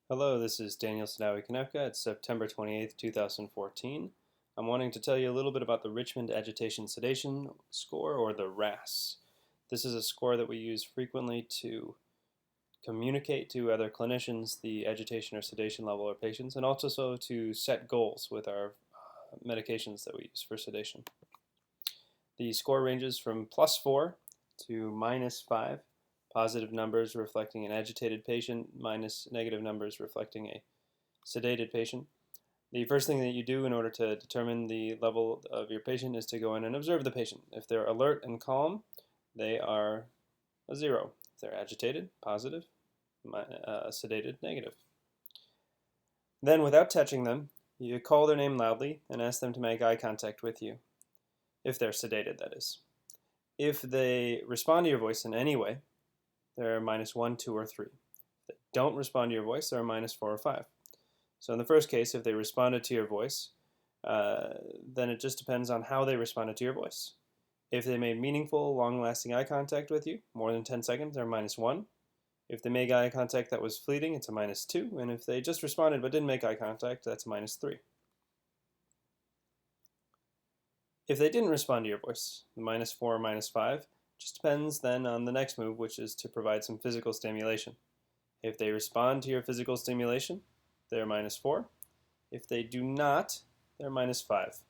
Hello, this is Daniel Sadawi-Konevka. It's September 28th, 2014. I'm wanting to tell you a little bit about the Richmond Agitation-Sedation score, or the RASS. This is a score that we use frequently to communicate to other clinicians the agitation or sedation level of patients, and also to set goals with our medications that we use for sedation. The score ranges from +4 to -5. Positive numbers reflecting an agitated patient, minus negative numbers reflecting a sedated patient. The first thing that you do in order to determine the level of your patient is to go in and observe the patient. If they're alert and calm, they are a 0. If they're agitated, positive, sedated, negative. Then, without touching them, you call their name loudly and ask them to make eye contact with you. If they're sedated, that is. If they respond to your voice in any way, they're -1, 2, or 3. If they don't respond to your voice, they're -4 or 5. So in the first case, if they responded to your voice, then it just depends on how they responded to your voice. If they made meaningful, long-lasting eye contact with you, more than 10 seconds, they're -1. If they made eye contact that was fleeting, it's a -2. And if they just responded but didn't make eye contact, that's a -3. If they didn't respond to your voice, the -4 or -5, just depends then on the next move, which is to provide some physical stimulation. If they respond to your physical stimulation, they're -4. If they do not, they're -5.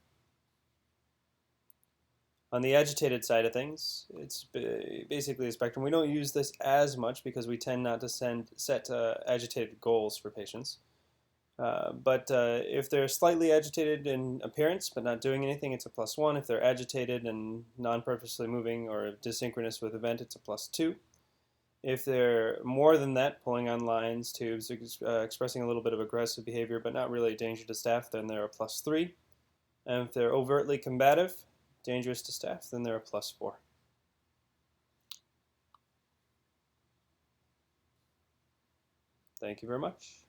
On the agitated side of things, it's basically a spectrum. We don't use this as much because we tend not to set agitated goals for patients. But if they're slightly agitated in appearance but not doing anything, it's a +1. If they're agitated and non-purposely moving or dysynchronous with event, it's a +2. If they're more than that, pulling on lines, tubes, expressing a little bit of aggressive behavior but not really a danger to staff, then they're a +3. And if they're overtly combative, dangerous to staff, then they're a +4. Thank you very much.